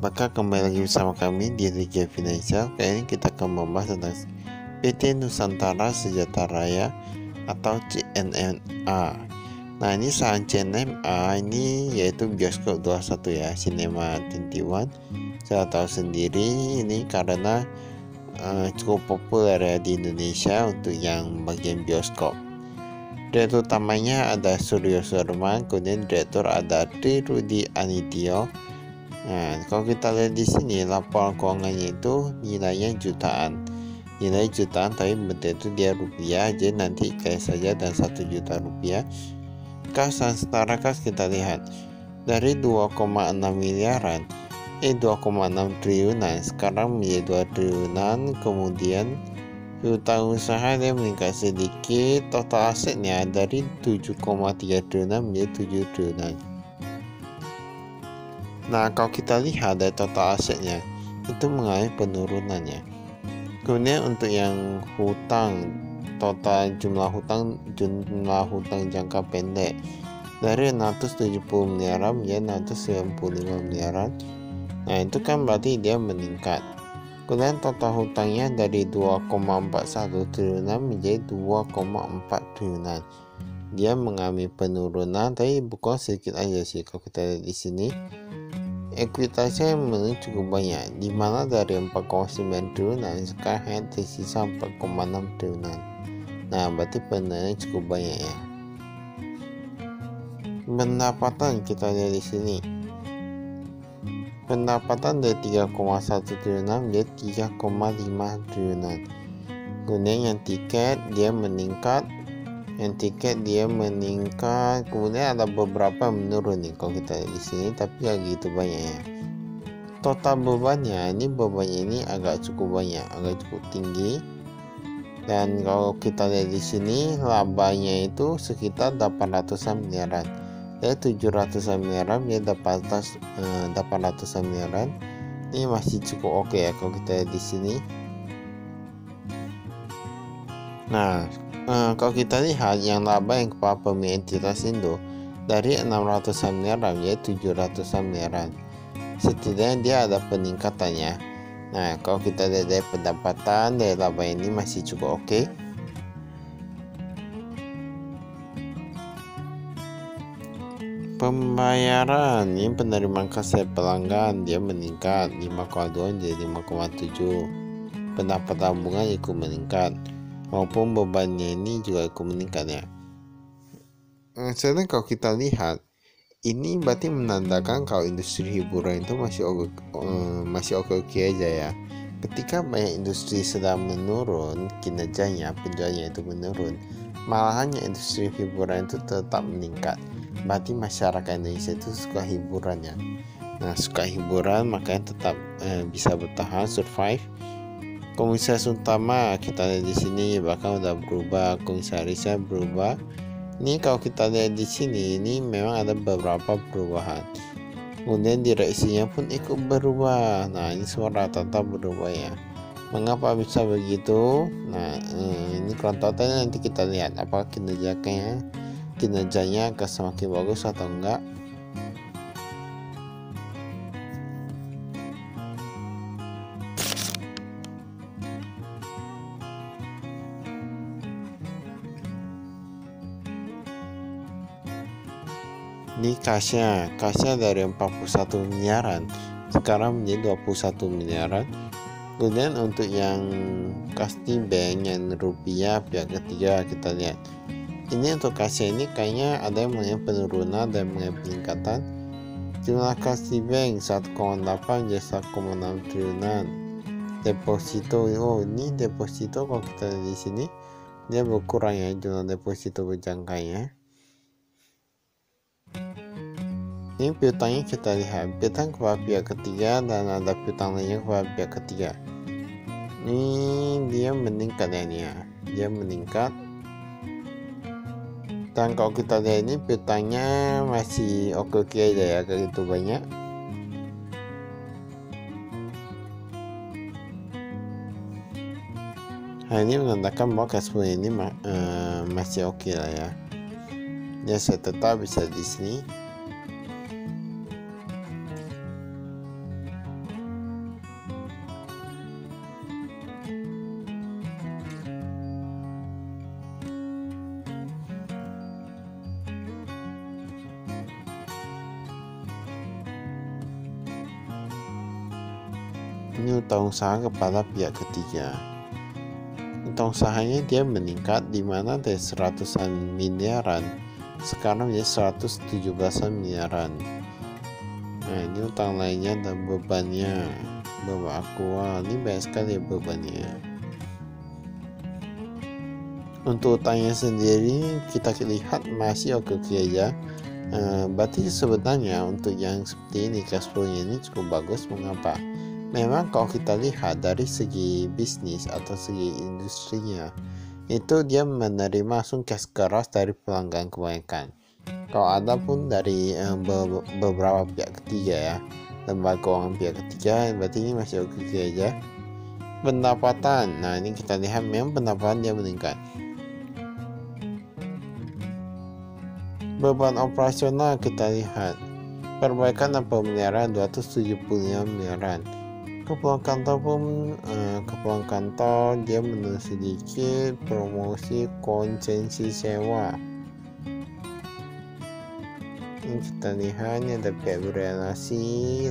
Apakah kembali lagi bersama kami di Liga Financial? Kali ini kita akan membahas tentang PT Nusantara Sejahtera Raya atau CNMA. Nah, ini saham CNMA ini yaitu bioskop 21 ya, Cinema 21. Saya tahu sendiri ini karena cukup populer ya di Indonesia untuk yang bagian bioskop. Direktur utamanya ada Suryo Surma, kemudian direktur ada Tri Rudi Anityo. Nah, kalau kita lihat di sini laporan keuangannya itu nilainya jutaan, tapi bentuk itu dia rupiah, jadi nanti kayak saja dan 1 juta rupiah. Kas dan setara kas kita lihat dari 2,6 miliaran, 2,6 triliunan sekarang menjadi 2 triliunan. Kemudian piutang usaha dia meningkat sedikit, total asetnya dari 7,3 triliunan menjadi 7 triliunan. Nah, kalau kita lihat dari total asetnya itu mengalami penurunannya. Kemudian untuk yang hutang, total jumlah hutang jangka pendek dari 670 miliaran menjadi 695 miliaran. Nah, itu kan berarti dia meningkat. Kemudian total hutangnya dari 2,41 triliunan menjadi 2,4 triliunan. Dia mengalami penurunan, tapi bukan sedikit aja sih. Kalau kita lihat di sini ekuitasnya memang cukup banyak, dimana dari 4,9 triliunan sekarang hanya tersisa 4,6 triliunan. Nah, berarti pendanaan cukup banyak ya. Pendapatan kita lihat di sini, pendapatan dari 3,1 triliunan menjadi 3,5 triliunan. Kemudian yang tiket dia meningkat, kemudian ada beberapa menurun nih kalau kita lihat di sini, tapi gak gitu banyak ya. Total bebannya ini agak cukup tinggi. Dan kalau kita lihat di sini labanya itu sekitar 800-an miliaran. Dari 700-an miliaran ya 800-an miliaran. Ini masih cukup oke ya kalau kita lihat di sini. Nah, kalau kita lihat yang laba yang kepala pemilik entitas Indo dari 600-an miliaran menjadi 700-an miliaran. Setidaknya dia ada peningkatannya. Nah, kalau kita lihat dari pendapatan dari laba ini masih cukup oke. Pembayaran ini penerimaan kas pelanggan dia meningkat 5,2 menjadi 5,7. Pendapatan tabungan ikut meningkat, maupun bebannya ini juga ikut meningkat ya. Sebenarnya kalau kita lihat ini berarti menandakan kalau industri hiburan itu masih oke aja ya. Ketika banyak industri sedang menurun kinerjanya, penjualannya itu menurun, malahan industri hiburan itu tetap meningkat. Berarti masyarakat Indonesia itu suka hiburannya. Nah, suka hiburan makanya tetap bisa bertahan, survive. Komisaris utama kita lihat di sini bahkan udah berubah, komisarisnya berubah. Ini kalau kita lihat di sini ini memang ada beberapa perubahan. Kemudian direksinya pun ikut berubah. Nah, ini semua rata-rata berubah ya. Mengapa bisa begitu? Nah, ini kontennya nanti kita lihat apakah kinerjanya akan semakin bagus atau enggak. Ini kasnya dari 41 miliaran sekarang menjadi 21 miliaran. Kemudian untuk yang kas bank yang rupiah pihak ketiga kita lihat. Ini untuk kasnya ini kayaknya ada yang mengalami penurunan dan mengalami peningkatan. Jumlah kas bank 1,8 menjadi 1,6 triliunan. Deposito, ini deposito kalau kita lihat di sini dia berkurang ya, jumlah deposito berjangkanya. Ini piutangnya kita lihat, piutang kepada pihak ketiga dan ada piutang lainnya kepada pihak ketiga. Ini dia meningkat ya, dia meningkat. Dan kalau kita lihat ini piutangnya masih oke aja ya, gak gitu banyak. Nah, ini menandakan bahwa cash flow ini masih oke lah ya. Ya, saya tetap bisa di sini. Ini utang usaha kepada pihak ketiga. Utang usahanya dia meningkat, di mana dari 100-an miliaran sekarang menjadi 117-an miliaran. Nah, ini utang lainnya dan bebannya. Beban Aqua ini banyak sekali bebannya. Untuk utangnya sendiri kita lihat masih oke aja. Berarti sebenarnya untuk yang seperti ini cash flow-nya ini cukup bagus. Mengapa? Memang kalau kita lihat dari segi bisnis atau segi industrinya, itu dia menerima langsung cash keras dari pelanggan kebanyakan. Kalau ada pun dari beberapa pihak ketiga ya, lembaga keuangan pihak ketiga, berarti ini masih oke aja. Pendapatan, nah ini kita lihat memang pendapatan dia meningkat. Beban operasional kita lihat perbaikan dan pemeliharaan 275 miliaran. Kepulangan kantor dia menurun sedikit. Promosi konsensi sewa ini kita lihat, ini ada pihak berrelasi,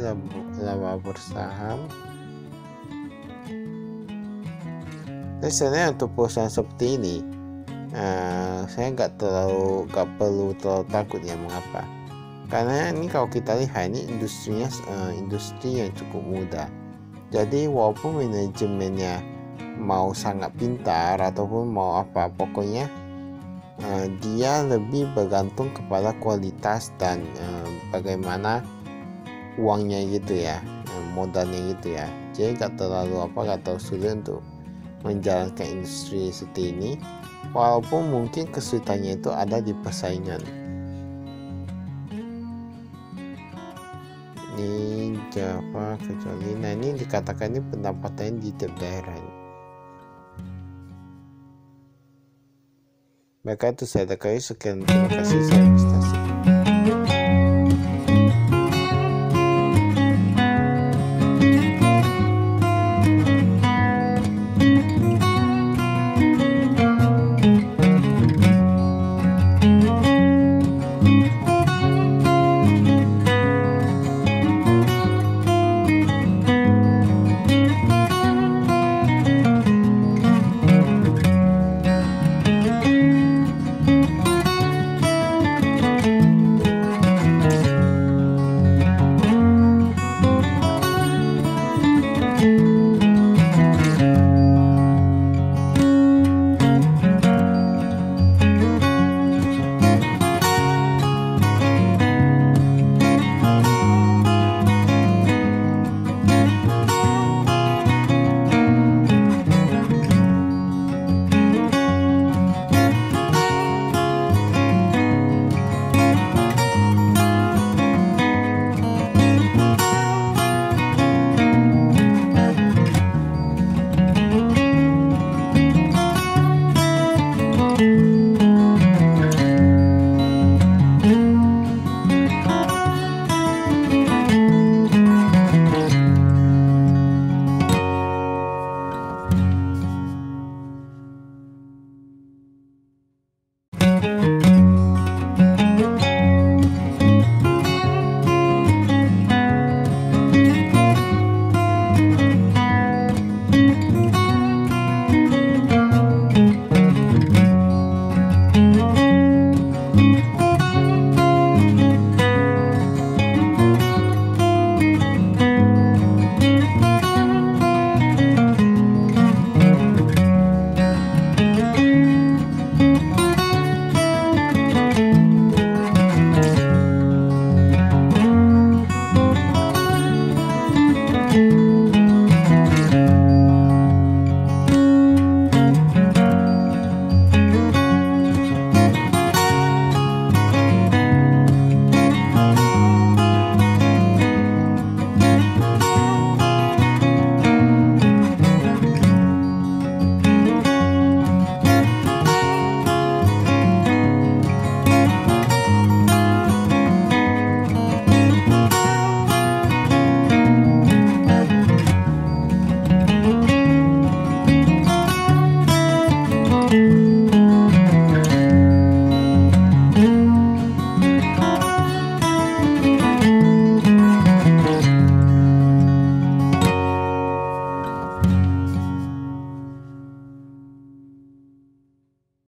laba bersaham. Sebenarnya untuk perusahaan seperti ini saya nggak perlu terlalu takut ya. Mengapa? Karena ini kalau kita lihat ini industri yang cukup mudah. Jadi walaupun manajemennya mau sangat pintar ataupun mau apa, pokoknya dia lebih bergantung kepada kualitas dan bagaimana uangnya gitu ya, modalnya gitu ya. Jadi nggak terlalu sulit untuk menjalankan industri seperti ini, walaupun mungkin kesulitannya itu ada di persaingan. Ini Java kecuali, nah ini dikatakan ini pendapatannya di tiap daerah. Maka itu saya sekian, terima kasih, saya prestasi.